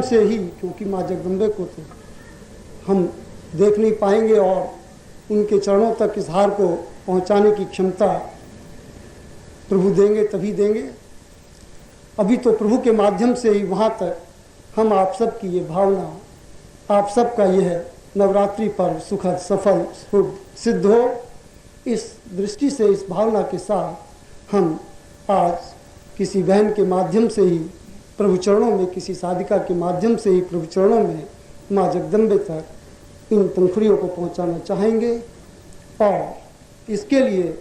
से ही, क्योंकि माँ जगदम्बे को तो हम देख नहीं पाएंगे और उनके चरणों तक इस हार को पहुंचाने की क्षमता प्रभु देंगे तभी देंगे। अभी तो प्रभु के माध्यम से ही वहाँ तक हम आप सब की ये भावना, आप सब का यह नवरात्रि पर्व सुखद सफल सिद्ध हो, इस दृष्टि से इस भावना के साथ हम आज किसी बहन के माध्यम से ही प्रभु चरणों में, किसी साधिका के माध्यम से ही प्रभु चरणों में माँ जगदम्बे तक इन पंखुड़ियों को पहुंचाना चाहेंगे। और इसके लिए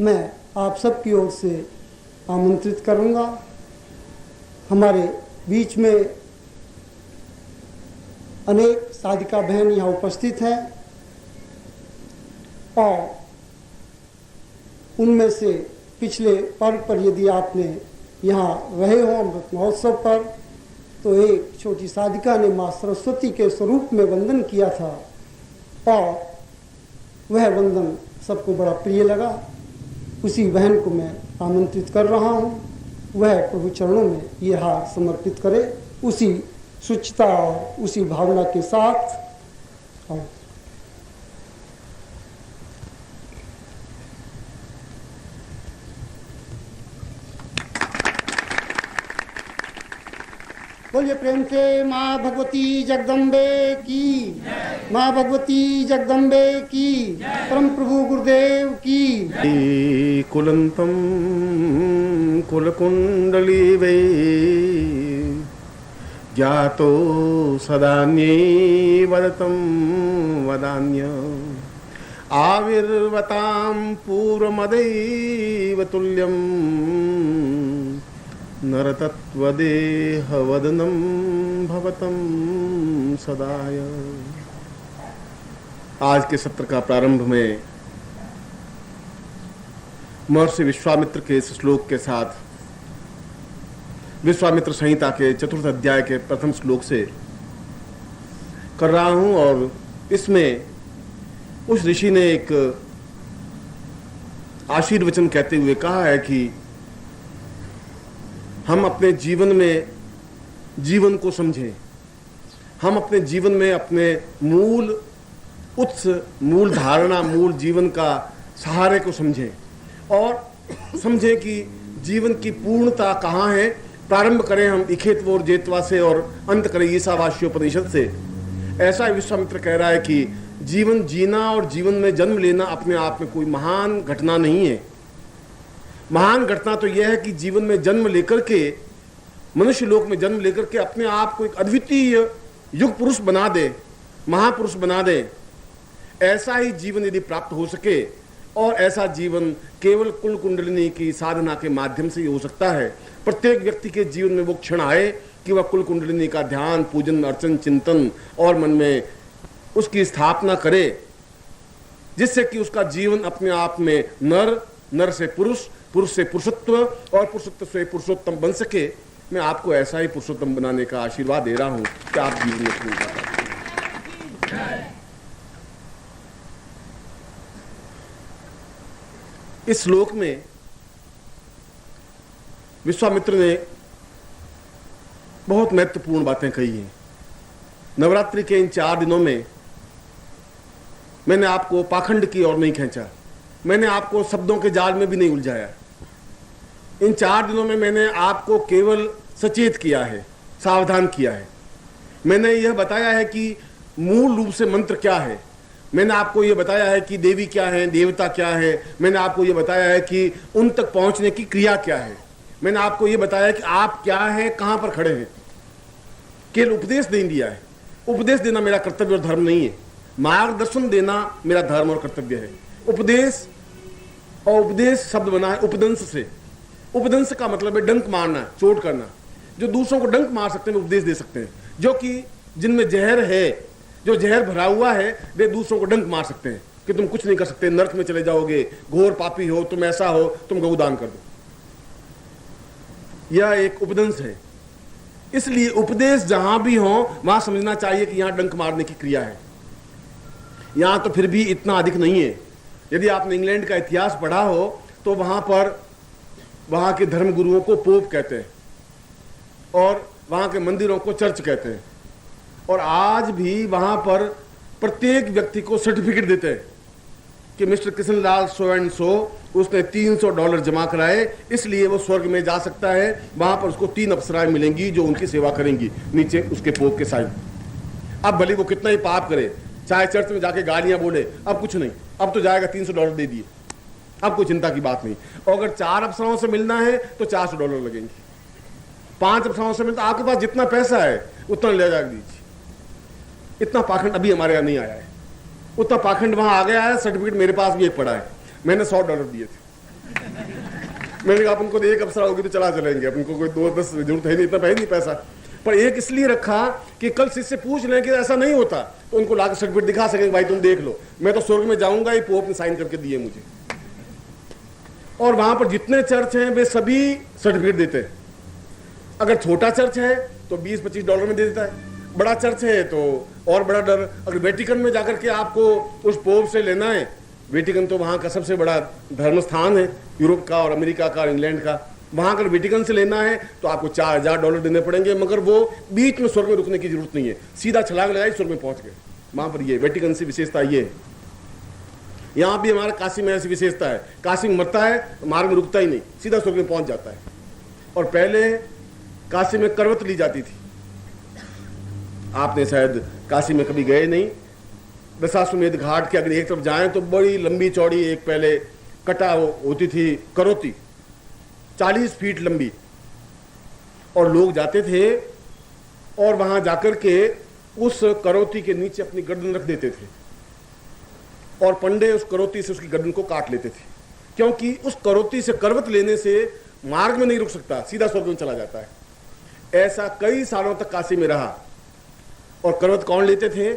मैं आप सब की ओर से आमंत्रित करूंगा। हमारे बीच में अनेक साधिका बहन यहाँ उपस्थित हैं और उनमें से पिछले पर्व पर यदि आपने यहाँ रहे हो अमृत महोत्सव पर, तो एक छोटी साधिका ने माँ सरस्वती के स्वरूप में वंदन किया था और वह वंदन सबको बड़ा प्रिय लगा। उसी बहन को मैं आमंत्रित कर रहा हूँ, वह प्रभु चरणों में ये हार समर्पित करे, उसी शुचिता और उसी भावना के साथ। और बोलिए प्रेम से माँ भगवती जगदम्बे की, माँ भगवती जगदम्बे की, परम प्रभु गुरुदेव की। कुलंतम कुलकुंडली वे ज्ञातो सदान्ये वदतं वदान्य आविर्वतां पूर्वमदैव तुल्यं नरतत्वदेहवदनं भवतं सदाय। आज के सत्र का प्रारंभ में महर्षि विश्वामित्र के इस श्लोक के साथ विश्वामित्र संहिता के चतुर्थ अध्याय के प्रथम श्लोक से कर रहा हूं। और इसमें उस ऋषि ने एक आशीर्वचन कहते हुए कहा है कि हम अपने जीवन में जीवन को समझें, हम अपने जीवन में अपने मूल उत्स, मूल धारणा, मूल जीवन का सहारे को समझें और समझें कि जीवन की पूर्णता कहाँ है। प्रारंभ करें हम इखेतवोर जेतवा से और अंत करें ईसावास्योपनिषद से। ऐसा विश्वामित्र कह रहा है कि जीवन जीना और जीवन में जन्म लेना अपने आप में कोई महान घटना नहीं है। महान घटना तो यह है कि जीवन में जन्म लेकर के, मनुष्य लोक में जन्म लेकर के अपने आप को एक अद्वितीय युग पुरुष बना दे, महापुरुष बना दे। ऐसा ही जीवन यदि प्राप्त हो सके, और ऐसा जीवन केवल कुल कुंडलिनी की साधना के माध्यम से ही हो सकता है। प्रत्येक व्यक्ति के जीवन में वो क्षण आए कि वह कुल कुंडलिनी का ध्यान, पूजन, अर्चन, चिंतन और मन में उसकी स्थापना करे, जिससे कि उसका जीवन अपने आप में नर, नर से पुरुष, पुरुष से पुरुषत्व और पुरुषत्व से पुरुषोत्तम बन सके। मैं आपको ऐसा ही पुरुषोत्तम बनाने का आशीर्वाद दे रहा हूं कि आप जीवन में पूर्ण करें। इस श्लोक में विश्वामित्र ने बहुत महत्वपूर्ण बातें कही हैं। नवरात्रि के इन 4 दिनों में मैंने आपको पाखंड की ओर नहीं खींचा, मैंने आपको शब्दों के जाल में भी नहीं उलझाया। इन 4 दिनों में मैंने आपको केवल सचेत किया है, सावधान किया है। मैंने यह बताया है कि मूल रूप से मंत्र क्या है। मैंने आपको यह बताया है कि देवी क्या है, देवता क्या है। मैंने आपको यह बताया है कि उन तक पहुंचने की क्रिया क्या है। मैंने आपको यह बताया कि आप क्या हैं, कहां पर खड़े हैं। केवल उपदेश नहीं दिया है। उपदेश देना मेरा कर्तव्य और धर्म नहीं है, मार्गदर्शन देना मेरा धर्म और कर्तव्य है। उपदेश, और उपदेश शब्द बना है उपदंश से। उपदंश का मतलब है डंक मारना, चोट करना। जो दूसरों को डंक मार सकते हैं वे उपदेश दे सकते हैं। जो कि जिनमें जहर है, जो जहर भरा हुआ है, वे दूसरों को डंक मार सकते हैं कि तुम कुछ नहीं कर सकते, नरक में चले जाओगे, घोर पापी हो, तुम ऐसा हो, तुम गौदान कर दो। यह एक उपदंश है। इसलिए उपदेश जहां भी हो वहां समझना चाहिए कि यहां डंक मारने की क्रिया है। यहां तो फिर भी इतना अधिक नहीं है। यदि आपने इंग्लैंड का इतिहास पढ़ा हो तो वहां पर वहां के धर्म गुरुओं को पोप कहते हैं और वहां के मंदिरों को चर्च कहते हैं। और आज भी वहां पर प्रत्येक व्यक्ति को सर्टिफिकेट देते हैं कि mister Krishnalal so and so, उसने $300 जमा कराए, इसलिए वो स्वर्ग में जा सकता है। वहां पर उसको 3 अप्सराएं मिलेंगी जो उनकी सेवा करेंगी, नीचे उसके पोप के साइन। अब भले वो कितना ही पाप करे, चाहे चर्च में जाके गालियां बोले, अब कुछ नहीं, अब तो जाएगा, $300 दे दिए, अब कोई चिंता की बात नहीं। और अगर 4 अप्सराओं से मिलना है तो $400 लगेंगे। 5 अप्सराओं से मिलता, आपके पास जितना पैसा है उतना ले जा दीजिए। इतना पाखंड अभी हमारे यहाँ नहीं आया है, उतना पाखंड वहां आ गया है। सर्टिफिकेट मेरे पास भी एक पड़ा है, मैंने $100 दिए थे। मैंने कहा उनको 1 अप्सरा होगी तो चलेंगे, अपन को कोई 2-10 जरूरत है नहीं, इतना है नहीं पैसा। पर एक इसलिए रखा कि कल से पूछ लें कि ऐसा नहीं होता तो उनको लाकर सर्टिफिकेट दिखा सकेंगे, भाई तुम देख लो, मैं तो स्वर्ग में जाऊंगा, ये पोप ने साइन करके दिए मुझे। और वहां पर जितने चर्च हैं वे सभी सर्टिफिकेट देते हैं। अगर छोटा चर्च है तो $20-25 में दे देता है, बड़ा चर्च है तो और बड़ा डर। अगर वेटिकन में जाकर के आपको उस पोप से लेना है, वेटिकन तो वहां का सबसे बड़ा धर्म स्थान है, यूरोप का और अमेरिका का और इंग्लैंड का। वहां अगर वेटिकन से लेना है तो आपको $4000 देने पड़ेंगे, मगर वो बीच में स्वर्ग में रुकने की जरूरत नहीं है, सीधा छलांग लगाई स्वर्ग में पहुंच गए। वहां पर ये वेटिकन से विशेषता ये है। यहां भी हमारा काशी में ऐसी विशेषता है, काशी में मरता है मार्ग में रुकता ही नहीं, सीधा स्वर्ग में पहुंच जाता है। और पहले काशी में करवत ली जाती थी, आपने शायद काशी में कभी गए नहीं। दशाश्वमेध घाट के अगर एक तरफ जाएं तो बड़ी लंबी चौड़ी एक पहले कटा होती थी करोती, 40 फीट लंबी, और लोग जाते थे और वहां जाकर के उस करोती के नीचे अपनी गर्दन रख देते थे और पंडे उस करोती से उसकी गर्दन को काट लेते थे, क्योंकि उस करोती से करवत लेने से मार्ग में नहीं रुक सकता, सीधा स्वर्ग में चला जाता है। ऐसा कई सालों तक काशी में रहा। और करवत कौन लेते थे?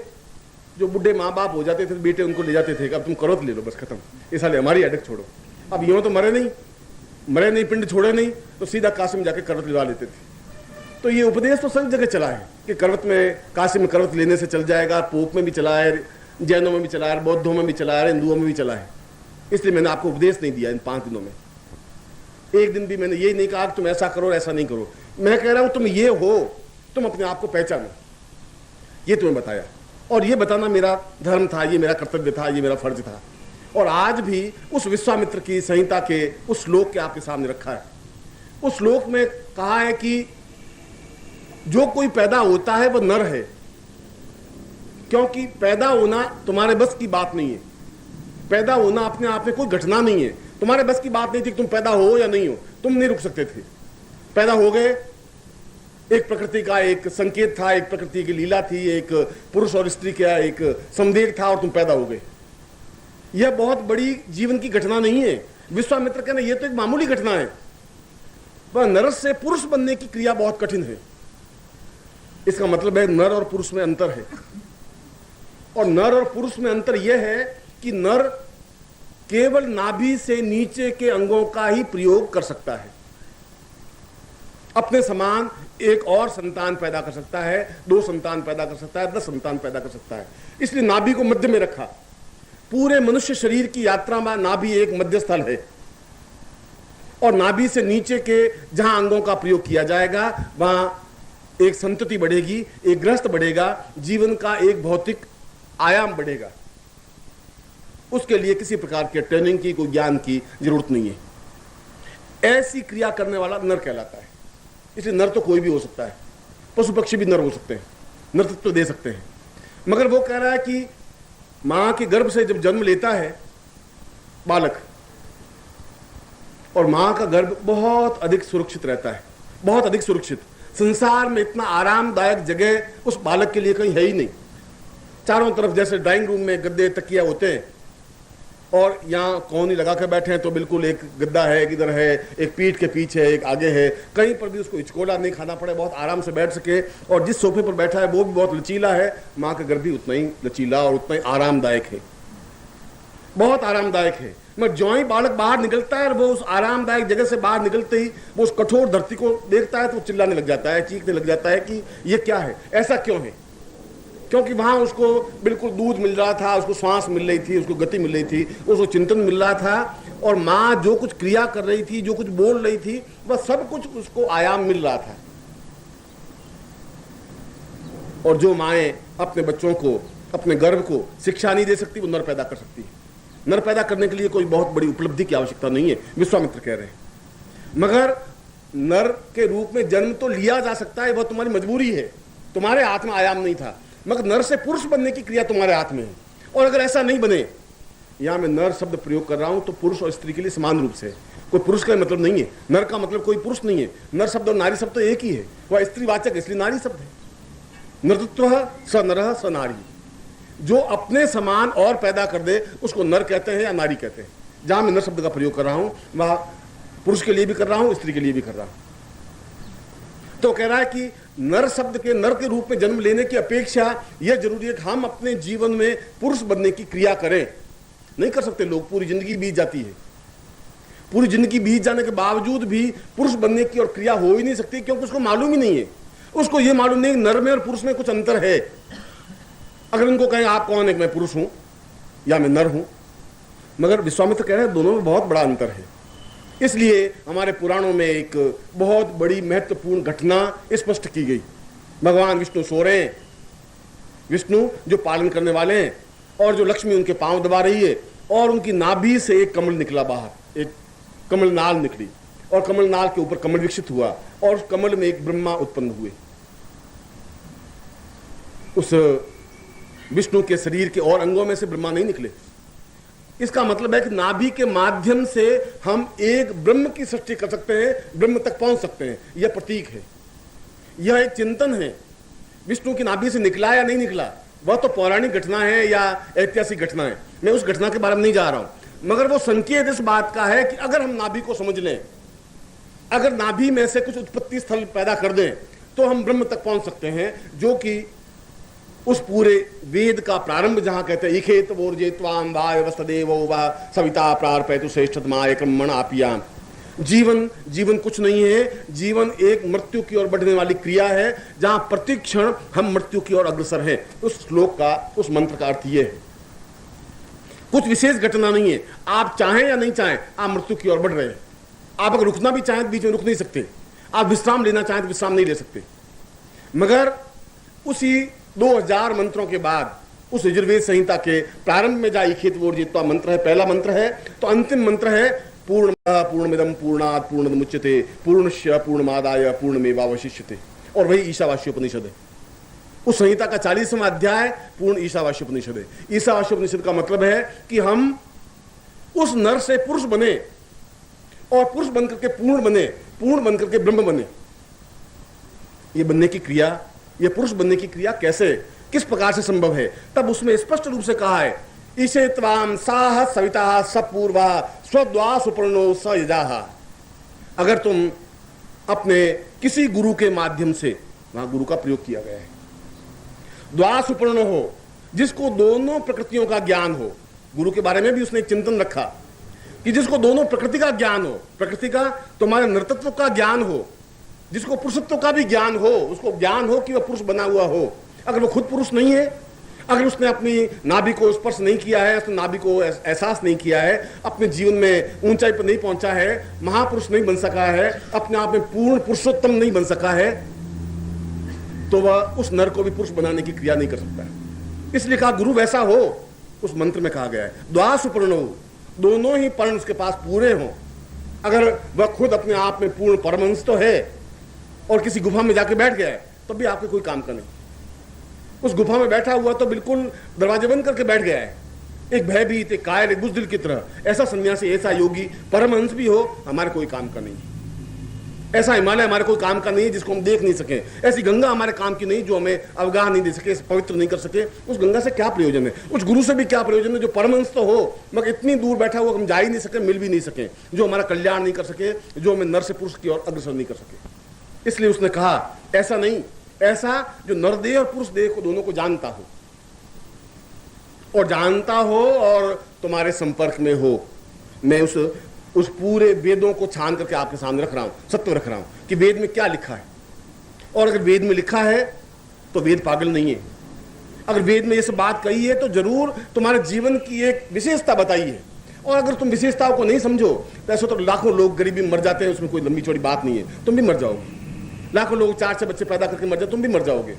जो बुढ़े माँ बाप हो जाते थे, बेटे उनको ले जाते थे कि अब तुम करवत ले लो, बस खत्म, इस साल हमारी अटक छोड़ो। अब यूं तो मरे नहीं, पिंड छोड़े नहीं, तो सीधा काशी में जाके करवत लिवा लेते थे। तो ये उपदेश तो सब जगह चला है कि करवत में, काशी में करवत लेने से चल जाएगा। पोप में भी चला है, जैनों में भी चला है, बौद्धों में भी चला है, हिंदुओं में भी चला है। इसलिए मैंने आपको उपदेश नहीं दिया इन 5 दिनों में। एक दिन भी मैंने ये नहीं कहा कि तुम ऐसा करो ऐसा नहीं करो। मैं कह रहा हूं तुम ये हो, तुम अपने आप को पहचानो, ये तुम्हें बताया। और ये बताना मेरा धर्म था, ये मेरा कर्तव्य था, ये मेरा फर्ज था। और आज भी उस विश्वामित्र की संहिता के उस श्लोक के आपके सामने रखा है। उस श्लोक में कहा है कि जो कोई पैदा होता है वह नर है, क्योंकि पैदा होना तुम्हारे बस की बात नहीं है। पैदा होना अपने आप में कोई घटना नहीं है, तुम्हारे बस की बात नहीं थी कि तुम पैदा हो या नहीं हो, तुम नहीं रुक सकते थे, पैदा हो गए। एक प्रकृति का एक संकेत था, एक प्रकृति की लीला थी, एक पुरुष और स्त्री का एक संदेह था और तुम पैदा हो गए। यह बहुत बड़ी जीवन की घटना नहीं है। विश्वामित्र कहना यह तो एक मामूली घटना है, पर नर से पुरुष बनने की क्रिया बहुत कठिन है। इसका मतलब है नर और पुरुष में अंतर है, और नर और पुरुष में अंतर यह है कि नर केवल नाभि से नीचे के अंगों का ही प्रयोग कर सकता है। अपने समान एक और संतान पैदा कर सकता है, 2 संतान पैदा कर सकता है, 10 संतान पैदा कर सकता है। इसलिए नाभि को मध्य में रखा। पूरे मनुष्य शरीर की यात्रा में नाभि एक मध्य स्थल है, और नाभि से नीचे के जहां अंगों का प्रयोग किया जाएगा वहां एक संतति बढ़ेगी, एक गृहस्थ बढ़ेगा, जीवन का एक भौतिक आयाम बढ़ेगा। उसके लिए किसी प्रकार के ट्रेनिंग की, कोई ज्ञान की जरूरत नहीं है। ऐसी क्रिया करने वाला नर कहलाता है। इसलिए नर तो कोई भी हो सकता है, पशु पक्षी भी नर हो सकते हैं, नर्तत्व तो दे सकते हैं। मगर वो कह रहा है कि मां के गर्भ से जब जन्म लेता है बालक, और मां का गर्भ बहुत अधिक सुरक्षित रहता है, बहुत अधिक सुरक्षित। संसार में इतना आरामदायक जगह उस बालक के लिए कहीं है ही नहीं। चारों तरफ जैसे ड्राइंग रूम में गद्दे तकिया होते हैं, और यहाँ कोहनी लगा के बैठे हैं तो बिल्कुल एक गद्दा है, एक इधर है, एक पीठ के पीछे है, एक आगे है, कहीं पर भी उसको हिचकोला नहीं खाना पड़े, बहुत आराम से बैठ सके। और जिस सोफे पर बैठा है वो भी बहुत लचीला है, माँ का गर्भ भी उतना ही लचीला और उतना ही आरामदायक है, बहुत आरामदायक है। मगर जो ही बालक बाहर निकलता है और वो उस आरामदायक जगह से बाहर निकलते ही वो उस कठोर धरती को देखता है तो वो चिल्लाने लग जाता है, चीखने लग जाता है कि ये क्या है, ऐसा क्यों है। क्योंकि वहां उसको बिल्कुल दूध मिल रहा था, उसको श्वास मिल रही थी, उसको गति मिल रही थी, उसको चिंतन मिल रहा था, और माँ जो कुछ क्रिया कर रही थी, जो कुछ बोल रही थी, वह सब कुछ उसको आयाम मिल रहा था। और जो माएँ अपने बच्चों को, अपने गर्भ को शिक्षा नहीं दे सकती, वो नर पैदा कर सकती है। नर पैदा करने के लिए कोई बहुत बड़ी उपलब्धि की आवश्यकता नहीं है, विश्वामित्र कह रहे हैं। मगर नर के रूप में जन्म तो लिया जा सकता है, वह तुम्हारी मजबूरी है, तुम्हारे हाथ में आयाम नहीं था। मगर नर से पुरुष बनने की क्रिया तुम्हारे हाथ में है। और अगर ऐसा नहीं बने, यहां मैं नर शब्द प्रयोग कर रहा हूं तो पुरुष और स्त्री के लिए समान रूप से, कोई पुरुष का मतलब नहीं है, नर का मतलब कोई पुरुष नहीं है। नर शब्द और नारी शब्द तो एक ही है, वह स्त्रीवाचक इसलिए नारी शब्द है। नृतत्व स नरः स नारी। जो अपने समान और पैदा कर दे उसको नर कहते हैं या नारी कहते हैं। जहां मैं नर शब्द का प्रयोग कर रहा हूं वह पुरुष के लिए भी कर रहा हूं, स्त्री के लिए भी कर रहा हूं। तो कह रहा है कि नर शब्द के, नर के रूप में जन्म लेने की अपेक्षा यह जरूरी है कि हम अपने जीवन में पुरुष बनने की क्रिया करें। नहीं कर सकते लोग, पूरी जिंदगी बीत जाती है, पूरी जिंदगी बीत जाने के बावजूद भी पुरुष बनने की और क्रिया हो ही नहीं सकती, क्योंकि उसको मालूम ही नहीं है। उसको यह मालूम नहीं नर में और पुरुष में कुछ अंतर है। अगर उनको कहें आप कौन है, मैं पुरुष हूं या मैं नर हूं, मगर विश्वामित्र कह रहे हैं दोनों में बहुत बड़ा अंतर है। इसलिए हमारे पुराणों में एक बहुत बड़ी महत्वपूर्ण घटना स्पष्ट की गई। भगवान विष्णु सो रहे हैं, विष्णु जो पालन करने वाले हैं, और जो लक्ष्मी उनके पांव दबा रही है, और उनकी नाभि से एक कमल निकला बाहर, एक कमल नाल निकली, और कमल नाल के ऊपर कमल विकसित हुआ, और उस कमल में एक ब्रह्मा उत्पन्न हुए। उस विष्णु के शरीर के और अंगों में से ब्रह्मा नहीं निकले। इसका मतलब है कि नाभि के माध्यम से हम एक ब्रह्म की सृष्टि कर सकते हैं, ब्रह्म तक पहुंच सकते हैं। यह प्रतीक है, यह एक चिंतन है। विष्णु की नाभि से निकला या नहीं निकला वह तो पौराणिक घटना है या ऐतिहासिक घटना है, मैं उस घटना के बारे में नहीं जा रहा हूं। मगर वो संकेत इस बात का है कि अगर हम नाभि को समझ लें, अगर नाभि में से कुछ उत्पत्ति स्थल पैदा कर दें, तो हम ब्रह्म तक पहुंच सकते हैं, जो कि उस पूरे वेद का प्रारंभ जहां कहते हैं इखेत वोर्जेत्वाम वा व्यवस्थदेवो वा सविता प्रार्पयतु श्रेष्ठतमा एकम मण आपियाम। जीवन कुछ नहीं है, जीवन एक मृत्यु की ओर बढ़ने वाली क्रिया है, जहां प्रति क्षण हम मृत्यु की ओर अग्रसर हैं। उस श्लोक का, उस मंत्र का अर्थ यह है, कुछ विशेष घटना नहीं है। आप चाहें या नहीं चाहें, आप मृत्यु की ओर बढ़ रहे हैं। आप अगर रुकना भी चाहें तो बीच में रुक नहीं सकते, आप विश्राम लेना चाहें तो विश्राम नहीं ले सकते। मगर उसी 2000 मंत्रों के बाद उस यजुर्वेद संहिता के प्रारंभ में जहां खेत वोर जीतवा मंत्र है, पहला मंत्र है, तो अंतिम मंत्र है पूर्णमिदं पूर्णात् पूर्णमुच्यते पूर्णस्य पूर्णमादाय पूर्णमेवावशिष्यते, और वही ईशावास्योपनिषद है। उस संहिता का 40वां अध्याय पूर्ण ईशावास्योपनिषद है। ईशावास्योपनिषद का मतलब है कि हम उस नर से पुरुष बने और पुरुष बनकर के पूर्ण बने, पूर्ण बनकर के ब्रह्म बने। ये बनने की क्रिया, ये पुरुष बनने की क्रिया कैसे, किस प्रकार से संभव है? तब उसमें स्पष्ट रूप से कहा है, ईशे त्वाम साह सविता सपूर्वा स्वद्वा सुपर्णो स यजाहा। अगर तुम अपने किसी गुरु के माध्यम से, वहां गुरु का प्रयोग किया गया है, द्वा सुपर्ण हो, जिसको दोनों प्रकृतियों का ज्ञान हो। गुरु के बारे में भी उसने एक चिंतन रखा कि जिसको दोनों प्रकृति का ज्ञान हो, प्रकृति का तुम्हारे नृतत्व का ज्ञान हो, जिसको पुरुषत्व का भी ज्ञान हो, उसको ज्ञान हो कि वह पुरुष बना हुआ हो। अगर वो खुद पुरुष नहीं है, अगर उसने अपनी नाभि को स्पर्श नहीं किया है, उसने नाभि को एहसास नहीं किया है, अपने जीवन में ऊंचाई पर नहीं पहुंचा है, महापुरुष नहीं बन सका है, अपने आप में पूर्ण पुरुषोत्तम नहीं बन सका है, तो वह उस नर को भी पुरुष बनाने की क्रिया नहीं कर सकता है। इसलिए कहा गुरु वैसा हो, उस मंत्र में कहा गया है द्वा सुपर्ण, दोनों ही पर्ण उसके पास पूरे हों। अगर वह खुद अपने आप में पूर्ण परमहंस तो है और किसी गुफा में जाके बैठ गया है, तो भी आपके कोई काम का नहीं। उस गुफा में बैठा हुआ तो बिल्कुल दरवाजे बंद करके बैठ गया है, एक भयभीत, एक कायल, एक बुज़दिल की तरह। ऐसा सन्यासी, ऐसा योगी परमहंस भी हो, हमारे कोई काम का नहीं। ऐसा हिमालय हमारे कोई काम का नहीं जिसको हम देख नहीं सके, ऐसी गंगा हमारे काम की नहीं जो हमें अवगाह नहीं दे सके, पवित्र नहीं कर सके। उस गंगा से क्या प्रयोजन है? उस गुरु से भी क्या प्रयोजन है जो परमहंस तो हो, मगर इतनी दूर बैठा हुआ हम जा ही नहीं सके, मिल भी नहीं सके, जो हमारा कल्याण नहीं कर सके, जो हमें नर से पुरुष की ओर अग्रसर नहीं कर सके। इसलिए उसने कहा ऐसा नहीं, ऐसा जो नरदेह और पुरुष देह को दोनों को जानता हो, और जानता हो और तुम्हारे संपर्क में हो। मैं उस पूरे वेदों को छान करके आपके सामने रख रहा हूं, सत्य रख रहा हूं कि वेद में क्या लिखा है। और अगर वेद में लिखा है तो वेद पागल नहीं है। अगर वेद में ये सब बात कही है तो जरूर तुम्हारे जीवन की एक विशेषता बताई है। और अगर तुम विशेषताओं को नहीं समझो तो ऐसा तो लाखों लोग गरीबी में मर जाते हैं, उसमें कोई लंबी चौड़ी बात नहीं है, तुम भी मर जाओगे। लाखों लोग 4-6 बच्चे पैदा करके मर जाते, तुम भी मर जाओगे।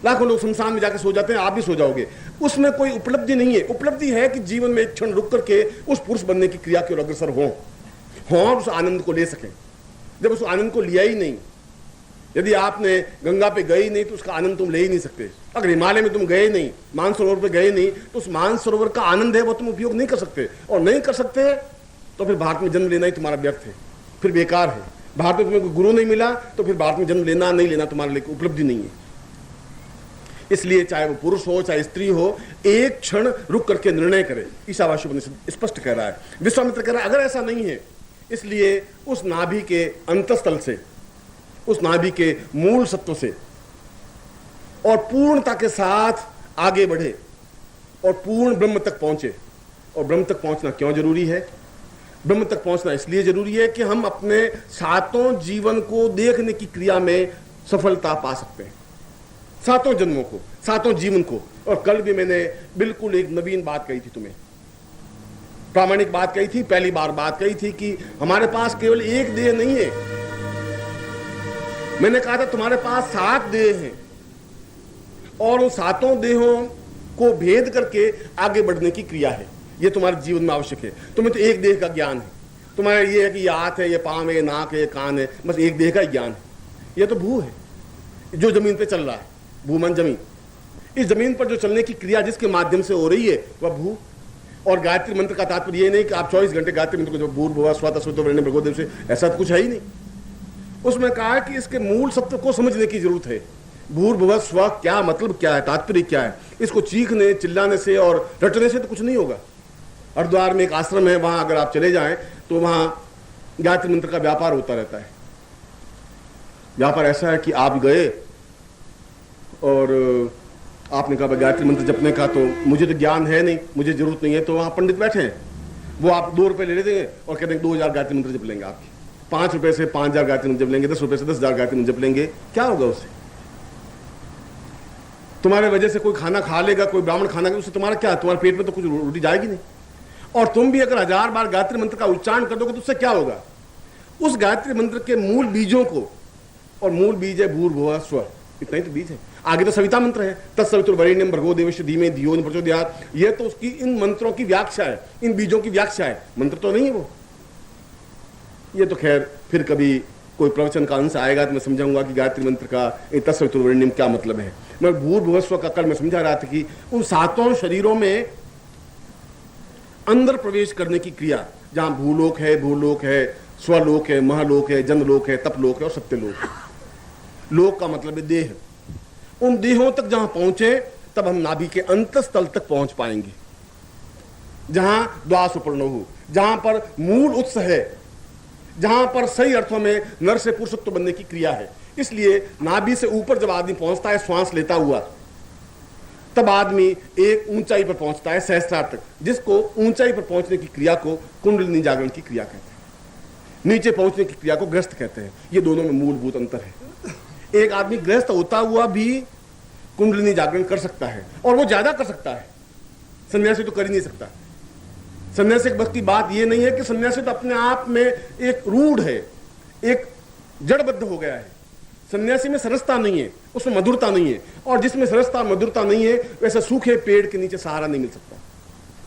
लाखों लोग शमशान में जाके सो जाते हैं, आप भी सो जाओगे। उसमें कोई उपलब्धि नहीं है। उपलब्धि है कि जीवन में एक क्षण रुक करके उस पुरुष बनने की क्रिया की ओर अग्रसर हो और उस आनंद को ले सकें। जब उस आनंद को लिया ही नहीं, यदि आपने गंगा पे गए ही नहीं तो उसका आनंद तुम ले ही नहीं सकते। अगर हिमालय में तुम गए नहीं, मानसरोवर पे गए नहीं, तो उस मानसरोवर का आनंद है वो तुम उपयोग नहीं कर सकते। और नहीं कर सकते तो फिर भारत में जन्म लेना ही तुम्हारा व्यर्थ है, फिर बेकार है। भारत में तुम्हें कोई गुरु नहीं मिला तो फिर भारत में जन्म लेना नहीं लेना तुम्हारे लिए उपलब्धि नहीं है। इसलिए चाहे वो पुरुष हो चाहे स्त्री हो, एक क्षण रुक करके निर्णय करे। ईशावास्योपनिषद स्पष्ट कह रहा है। विश्वामित्र कह रहा है अगर ऐसा नहीं है, इसलिए उस नाभि के अंतस्थल से, उस नाभि के मूल सत्व से और पूर्णता के साथ आगे बढ़े और पूर्ण ब्रह्म तक पहुंचे। और ब्रह्म तक पहुंचना क्यों जरूरी है? ब्रह्म तक पहुंचना इसलिए जरूरी है कि हम अपने सातों जीवन को देखने की क्रिया में सफलता पा सकते हैं, सातों जन्मों को, सातों जीवन को। और कल भी मैंने बिल्कुल एक नवीन बात कही थी, तुम्हें प्रामाणिक बात कही थी, पहली बार बात कही थी कि हमारे पास केवल एक देह नहीं है। मैंने कहा था तुम्हारे पास 7 देह हैं और उन सातों देहों को भेद करके आगे बढ़ने की क्रिया है। ये तुम्हारे जीवन में आवश्यक है। तुम्हें तो एक देह का ज्ञान है, तुम्हारा ये है कि ये हाथ है, ये पांव है, ये नाक है, ये कान है, बस एक देह का ही ज्ञान है। ये तो भू है जो जमीन पे चल रहा है, भूमन जमीन। इस जमीन पर जो चलने की क्रिया जिसके माध्यम से हो रही है वह भू। और गायत्री मंत्र का तात्पर्य ये नहीं कि आप 24 घंटे गायत्री मंत्र को भूर्भुवः स्वः तत्सवितुर्वरेण्यं भर्गो देवस्य, ऐसा तो कुछ है ही नहीं। उसमें कहा कि इसके मूल सत्य को समझने की जरूरत है। भूर्भुवः स्वः क्या मतलब, क्या है, तात्पर्य क्या है। इसको चीखने चिल्लाने से और रटने से तो कुछ नहीं होगा। हरिद्वार में एक आश्रम है, वहां अगर आप चले जाएं तो वहां गायत्री मंत्र का व्यापार होता रहता है। व्यापार ऐसा है कि आप गए और आपने कहा गायत्री मंत्र जपने का, तो मुझे तो ज्ञान है नहीं, मुझे जरूरत नहीं है। तो वहां पंडित बैठे हैं, वो आप 2 रुपए ले देंगे और कहते हैं 2000 गायत्री मंत्र जप लेंगे आपकी। 5 रुपए से 5000 गायत्री मंत्र जप लेंगे, 10 रुपए से 10,000 गायत्री मंत्र जप लेंगे। क्या होगा उससे? तुम्हारे वजह से कोई खाना खा लेगा, कोई ब्राह्मण खाना, उससे तुम्हारा क्या, तुम्हारे पेट में तो कुछ रोटी जाएगी नहीं। और तुम भी अगर 1000 बार गायत्री मंत्र का उच्चारण कर दोगे तो उससे क्या होगा? उस गायत्री मंत्र के मूल बीजों को, और मूल बीज है भूर्भुवः स्वः, इतना ही तो बीज है। आगे तो सविता मंत्र है, तत्सवितुर्वरेण्यं भर्गो देवस्य धीमहि धियो न प्रचोदयात्। ये तो उसकी इन मंत्रों की व्याख्या है, इन बीजों की व्याख्या है, मंत्र तो नहीं है वो। ये तो खैर फिर कभी कोई प्रवचन का अंश आएगा तो मैं समझाऊंगा कि गायत्री मंत्र का तत्सवितुर्वरेण्यम क्या मतलब है। मैं भूर्भुवस्व का कल मैं समझा रहा था कि उन सातों शरीरों में अंदर प्रवेश करने की क्रिया, जहां भूलोक है, स्वलोक है, महलोक है, जनलोक है, तपलोक है और सत्यलोक है। लोक का मतलब है देह। उन देहों तक जहां पहुंचे तब हम नाभि के अंतस्थल तक पहुंच पाएंगे, जहां द्वासुपर्णोहु, जहां पर मूल उत्स है, जहां पर सही अर्थों में नर से पुरुषत्व बनने की क्रिया है। इसलिए नाभि से ऊपर जब आदमी पहुंचता है श्वास लेता हुआ, तब आदमी एक ऊंचाई पर पहुंचता है सहस्त्रार तक, जिसको ऊंचाई पर पहुंचने की क्रिया को कुंडलिनी जागरण की क्रिया कहते हैं। नीचे पहुंचने की क्रिया को ग्रस्त कहते हैं। ये दोनों में मूलभूत अंतर है। एक आदमी ग्रस्त होता हुआ भी कुंडलिनी जागरण कर सकता है और वो ज्यादा कर सकता है, सन्यासी तो कर ही नहीं सकता। सन्यासी बस की बात ये नहीं है कि सन्यासी तो अपने आप में एक रूढ़ है, एक जड़बद्ध हो गया है। सन्यासी में सरसता नहीं है, उसमें मधुरता नहीं है, और जिसमें सरसता मधुरता नहीं है वैसे सूखे पेड़ के नीचे सहारा नहीं मिल सकता।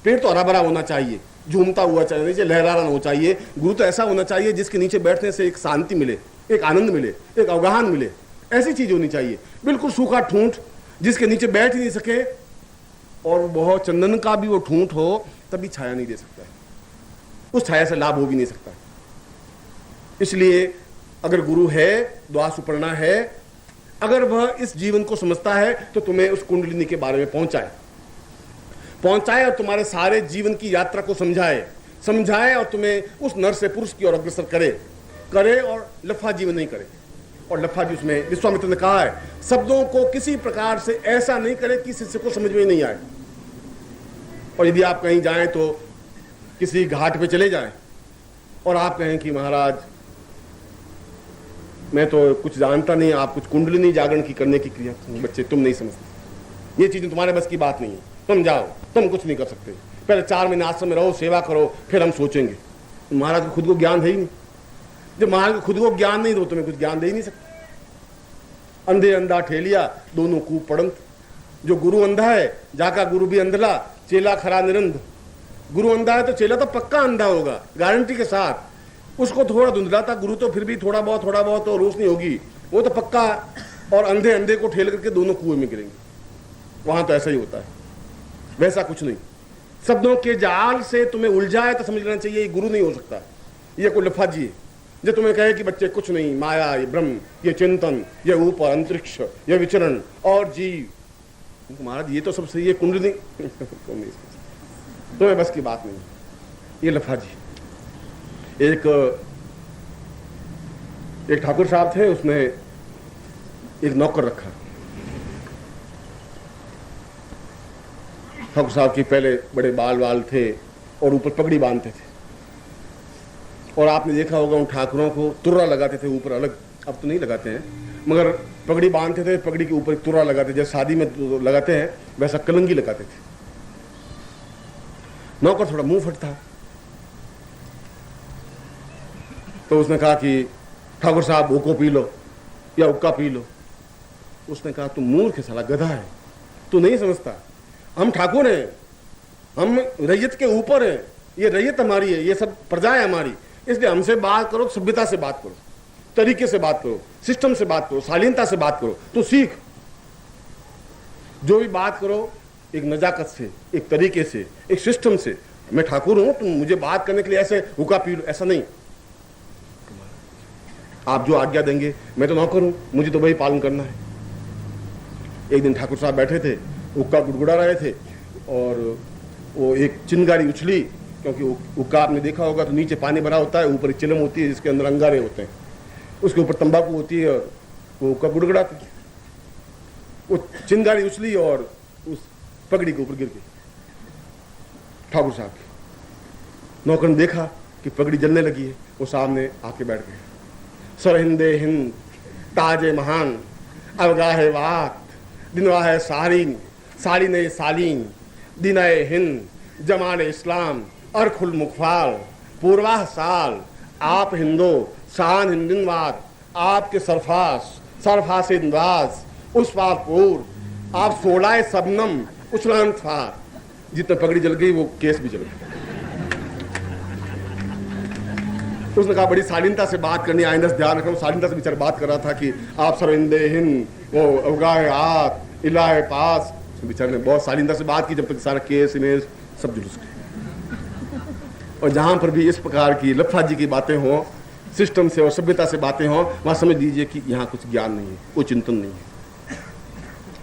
पेड़ तो हरा भरा होना चाहिए, झूमता हुआ चाहिए, लहराना होना चाहिए। गुरु तो ऐसा होना चाहिए जिसके नीचे बैठने से एक शांति मिले, एक आनंद मिले, एक अवगाहन मिले। ऐसी चीज होनी चाहिए। बिल्कुल सूखा ठूंठ जिसके नीचे बैठ ही नहीं सके और बहुत चंदन का भी वो ठूंठ हो तभी छाया नहीं दे सकता है, उस छाया से लाभ हो भी नहीं सकता। इसलिए अगर गुरु है, द्वासुपर्णा है, अगर वह इस जीवन को समझता है तो तुम्हें उस कुंडलिनी के बारे में पहुंचाए और तुम्हारे सारे जीवन की यात्रा को समझाए और तुम्हें उस नर से पुरुष की ओर अग्रसर करे और लफा जीवन नहीं करे। और लफा जी उसमें विश्वामित्र ने कहा है, शब्दों को किसी प्रकार से ऐसा नहीं करे कि शिष्य को समझ में नहीं आए। और यदि आप कहीं जाएं तो किसी घाट पे चले जाएं और आप कहें कि महाराज मैं तो कुछ जानता नहीं, आप कुछ कुंडलिनी जागरण की करने की क्रिया, बच्चे तुम नहीं समझते, ये चीजें तुम्हारे बस की बात नहीं है, तुम जाओ, तुम कुछ नहीं कर सकते, पहले 4 महीने आश्रम में रहो, सेवा करो, फिर हम सोचेंगे। महाराज को खुद को ज्ञान है ही नहीं। जब महाराज को खुद को ज्ञान नहीं तो तुम्हें कुछ ज्ञान दे ही नहीं सकते। अंधे अंधा ठेलिया दोनों कूप पड़ंत। जो गुरु अंधा है जाका गुरु भी अंधला, चेला खरा निरंध। गुरु अंधा है तो चेला तो पक्का अंधा होगा, गारंटी के साथ। उसको थोड़ा धुंधला था, गुरु तो फिर भी थोड़ा बहुत तो रोशनी होगी, वो तो पक्का। और अंधे अंधे को ठेल करके दोनों कुएं में गिरेंगे। वहां तो ऐसा ही होता है, वैसा कुछ नहीं। शब्दों के जाल से तुम्हें उलझाए तो समझ लेना चाहिए ये गुरु नहीं हो सकता, ये कोई लफाजी है जो तुम्हें कहे कि बच्चे कुछ नहीं, माया, ये ब्रह्म, ये चिंतन, ये ऊपर अंतरिक्ष, ये विचरण और जीव। महाराज ये तो सब सही है, कुंडली तुम्हें बस की बात नहीं, ये लफाजी। एक ठाकुर साहब थे, उसने एक नौकर रखा। ठाकुर साहब की पहले बड़े बाल थे और ऊपर पगड़ी बांधते थे। और आपने देखा होगा उन ठाकुरों को तुर्रा लगाते थे ऊपर अलग, अब तो नहीं लगाते हैं, मगर पगड़ी बांधते थे, पगड़ी के ऊपर तुर्रा लगाते, जैसे शादी में लगाते हैं वैसा कलंगी लगाते थे। नौकर थोड़ा मुंह फटता, तो उसने कहा कि ठाकुर साहब उको पी लो या उक्का पी लो। उसने कहा तुम मूर्ख साला, गधा है, तू नहीं समझता, हम ठाकुर हैं, हम रैयत के ऊपर हैं, ये रैयत हमारी है, ये सब प्रजा है हमारी, इसलिए हमसे बात करो, सभ्यता से बात करो, तरीके से बात करो, सिस्टम से बात करो, शालीनता से बात करो। तो सीख, जो भी बात करो एक नजाकत से, एक तरीके से, एक सिस्टम से। मैं ठाकुर हूं, तुम मुझे बात करने के लिए ऐसे हुक्का पी लो, ऐसा नहीं। आप जो आज्ञा देंगे, मैं तो नौकर हूं, मुझे तो वही पालन करना है। एक दिन ठाकुर साहब बैठे थे, हुक्का गुड़गुड़ा रहे थे और वो एक चिंगारी उछली, क्योंकि हुक्का आपने देखा होगा तो नीचे पानी भरा होता है, ऊपर एक चिलम होती है जिसके अंदर अंगारे होते हैं, उसके ऊपर तंबाकू होती है और वो हुक्का गुड़गुड़ाती है। वो चिंगारी उछली और उस पगड़ी के ऊपर गिर गई ठाकुर साहब की। नौकर ने देखा कि पगड़ी जलने लगी है, वो सामने आके बैठ गए। सरहिंदे हिंद ताजे महान अवगाहे वात दिनवाहे सारीन सारीने सालीन दिनाए हिंद जमाने इस्लाम अरखुल मुखफाल पूर्वाह साल आप हिंदो शान हिंदिनवाद आपके सरफास सरफासे नवाज उस पार पूर आप सोलाए सबनम उछलन फार। जितने पगड़ी जल गई वो केस भी जल गया। उसने कहा बड़ी शालीनता से बात करनी, आइंदा से ध्यान रखना। शालीनता से बेचारा बात कर रहा था कि आप सरविंदे हिंद वो उगाए हाथ इलाहे पास। बेचारे ने बहुत शालीनता से बात की, जब तक सारा केस इमेज सब जुलूस गए। और जहां पर भी इस प्रकार की लफाजी की बातें हों, सिस्टम से और सभ्यता से बातें हों, वहां समझ लीजिए कि यहाँ कुछ ज्ञान नहीं है, कोई चिंतन नहीं है।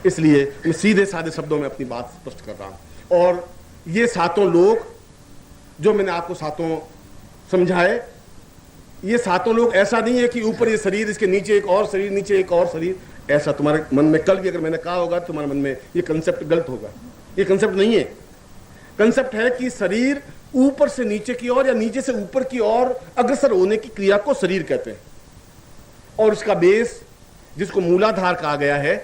इसलिए मैं सीधे साधे शब्दों में अपनी बात स्पष्ट कर रहा हूं। और ये सातों लोग जो मैंने आपको सातों समझाए, ये सातों लोग ऐसा नहीं है कि ऊपर ये शरीर, इसके नीचे एक और शरीर, नीचे एक और शरीर। ऐसा तुम्हारे मन में कल भी अगर मैंने कहा होगा, तुम्हारे मन में ये कंसेप्ट गलत होगा। ये कंसेप्ट नहीं है। कंसेप्ट है कि शरीर ऊपर से नीचे की ओर या नीचे से ऊपर की ओर अग्रसर होने की क्रिया को शरीर कहते हैं। और इसका बेस जिसको मूलाधार कहा गया है,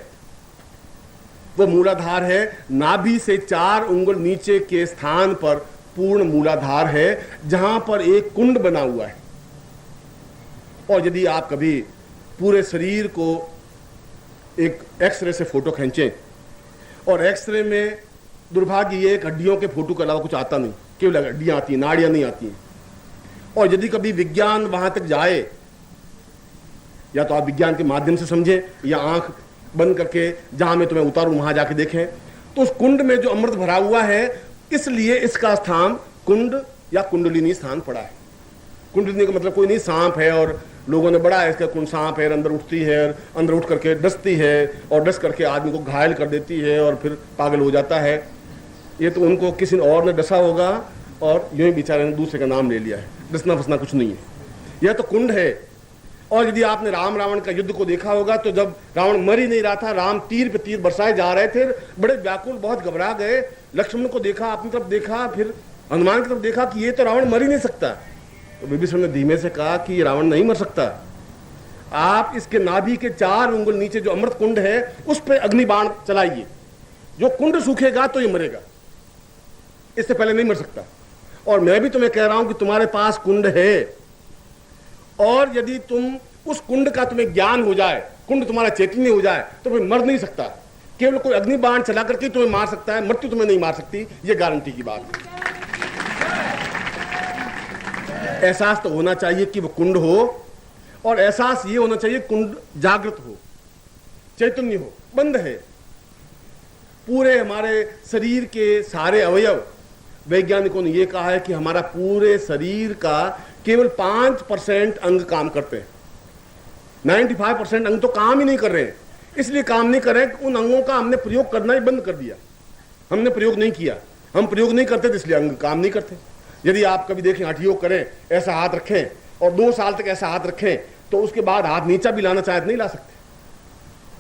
वो मूलाधार है नाभि से 4 उंगल नीचे के स्थान पर पूर्ण मूलाधार है, जहां पर एक कुंड बना हुआ है। और यदि आप कभी पूरे शरीर को एक एक्सरे से फोटो खींचें, और एक्सरे में दुर्भाग्य ये एक हड्डियों के फोटो के अलावा कुछ आता नहीं, केवल हड्डियां आती हैं, नाड़ियां नहीं आती हैं। और यदि कभी विज्ञान वहां तक जाए, या तो आप विज्ञान के माध्यम से समझें या आंख बंद करके जहां मैं तुम्हें उतारूं वहां जाके देखें, तो उस कुंड में जो अमृत भरा हुआ है, इसलिए इसका स्थान कुंड या कुंडलिनी स्थान पड़ा है। कुंडलिनी का मतलब कोई नहीं सांप है और लोगों ने बड़ा है इसका कुंड, सांप है, अंदर उठती है, अंदर उठ करके डसती है और डस करके आदमी को घायल कर देती है और फिर पागल हो जाता है। ये तो उनको किसी और ने डसा होगा और यूं ही बेचारे ने दूसरे का नाम ले लिया है। डसना फसना कुछ नहीं है, यह तो कुंड है। और यदि आपने राम रावण का युद्ध को देखा होगा, तो जब रावण मर ही नहीं रहा था, राम तीर पे तीर बरसाए जा रहे थे, बड़े व्याकुल, बहुत घबरा गए। लक्ष्मण को देखा, अपनी तरफ देखा, फिर हनुमान की तरफ देखा कि ये तो रावण मर ही नहीं सकता। तो विभीषण ने धीमे से कहा कि ये रावण नहीं मर सकता, आप इसके नाभि के 4 उंगल नीचे जो अमृत कुंड है उस पर अग्नि बाण चलाइए। जो कुंड सूखेगा तो ये मरेगा, इससे पहले नहीं मर सकता। और मैं भी तुम्हें कह रहा हूं कि तुम्हारे पास कुंड है, और यदि तुम उस कुंड का तुम्हें ज्ञान हो जाए, कुंड तुम्हारा चैतन्य हो जाए, तो फिर मर नहीं सकता। केवल कोई अग्नि बाण चला करके तुम्हें मार सकता है, मृत्यु तुम्हें नहीं मार सकती, ये गारंटी की बात है। एहसास तो होना चाहिए कि वो कुंड हो, और एहसास ये होना चाहिए कुंड जागृत हो, चैतन्य हो। बंद है पूरे हमारे शरीर के सारे अवयव। वैज्ञानिकों ने यह कहा है कि हमारा पूरे शरीर का केवल 5% अंग काम करते हैं, 95% अंग तो काम ही नहीं कर रहे हैं। इसलिए काम नहीं कर रहे हैं कि उन अंगों का हमने प्रयोग करना ही बंद कर दिया। हमने प्रयोग नहीं किया, हम प्रयोग नहीं करते, इसलिए अंग काम नहीं करते। यदि आप कभी देखें, हठ योग करें, ऐसा हाथ रखें और 2 साल तक ऐसा हाथ रखें, तो उसके बाद हाथ नीचा भी लाना चाहे तो नहीं ला सकते,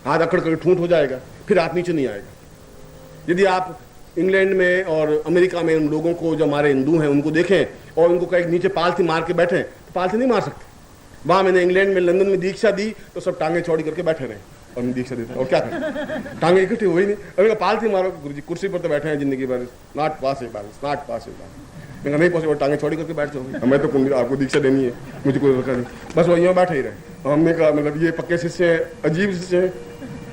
हाथ अकड़ कर ठूंठ हो जाएगा, फिर हाथ नीचे नहीं आएगा। यदि आप इंग्लैंड में और अमेरिका में उन लोगों को जो हमारे हिंदू हैं उनको देखें और उनको कहीं नीचे पालथी मार के बैठे, तो पालथी नहीं मार सकते। वहां मैंने इंग्लैंड में लंदन में दीक्षा दी तो सब टांगे चौड़ी करके बैठे रहे और मैं दीक्षा देता, और क्या करें, टांगे इकट्ठी हुई नहीं। अभी पालथी मारो, गुरुजी कुर्सी पर तो बैठे हैं जिंदगी भर, नॉट पॉसिबल, नॉट पॉसिबल। मैं नहीं पॉसिबल, टांगे चौड़ी करके बैठ जाओ, मैं तो कुंडी आपको दीक्षा देनी है, मुझे कोई रोका नहीं, बस वो यूँ बैठे ही रहे। हमने कहा मतलब ये पक्के शिष्य हैं, अजीब शिष्य हैं।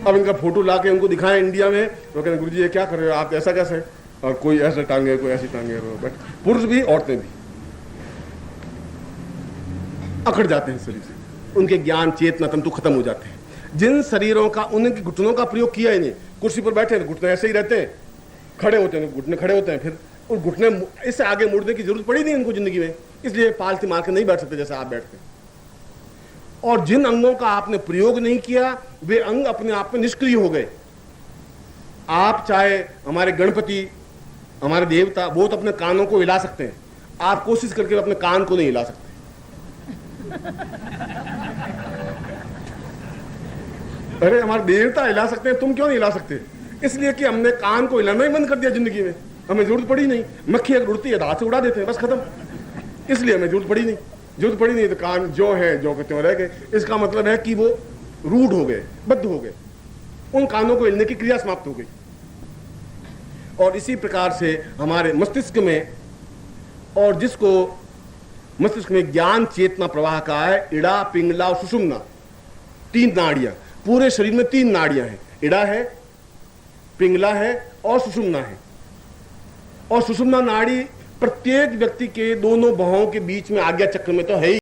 अब इनका फोटो ला के उनको दिखाएं इंडिया में, तो कहते गुरुजी ये क्या कर रहे हो आप, ऐसा कैसे, और कोई ऐसे टांगे, कोई ऐसी टांगे, बट पुरुष भी औरतें भी अकड़ जाते हैं शरीर से, उनके ज्ञान चेतना तंतु खत्म हो जाते हैं। जिन शरीरों का उनके घुटनों का प्रयोग किया ही नहीं, कुर्सी पर बैठे हैं घुटने ऐसे ही रहते हैं, खड़े होते हैं घुटने खड़े होते हैं, फिर और घुटने इससे आगे मुड़ने की जरूरत पड़ी नहीं इनको जिंदगी में, इसलिए पालती मार के नहीं बैठ सकते जैसे आप बैठते। और जिन अंगों का आपने प्रयोग नहीं किया, वे अंग अपने आप में निष्क्रिय हो गए। आप चाहे हमारे गणपति, हमारे देवता, वो तो अपने कानों को हिला सकते हैं, आप कोशिश करके अपने कान को नहीं हिला सकते। अरे हमारे देवता हिला सकते हैं, तुम क्यों नहीं हिला सकते? इसलिए कि हमने कान को हिलाना ही बंद कर दिया जिंदगी में, हमें जरूरत पड़ी नहीं। मक्खी अगर उड़ती है हाथ से उड़ा देते हैं, बस खत्म, इसलिए हमें जरूरत पड़ी नहीं, तो कान जो है जो कहते रह गए। इसका मतलब है कि वो रूढ़ हो गए, बद्ध हो गए, उन कानों को हिलने की क्रिया समाप्त हो गई। और इसी प्रकार से हमारे मस्तिष्क में, और जिसको मस्तिष्क में ज्ञान चेतना प्रवाह का है, इड़ा, पिंगला और सुषुम्ना, 3 नाड़ियां। पूरे शरीर में 3 नाड़ियां हैं, इड़ा है, पिंगला है और सुषुम्ना है। और सुषुम्ना नाड़ी प्रत्येक व्यक्ति के दोनों बाहों के बीच में आज्ञा चक्र में तो है ही।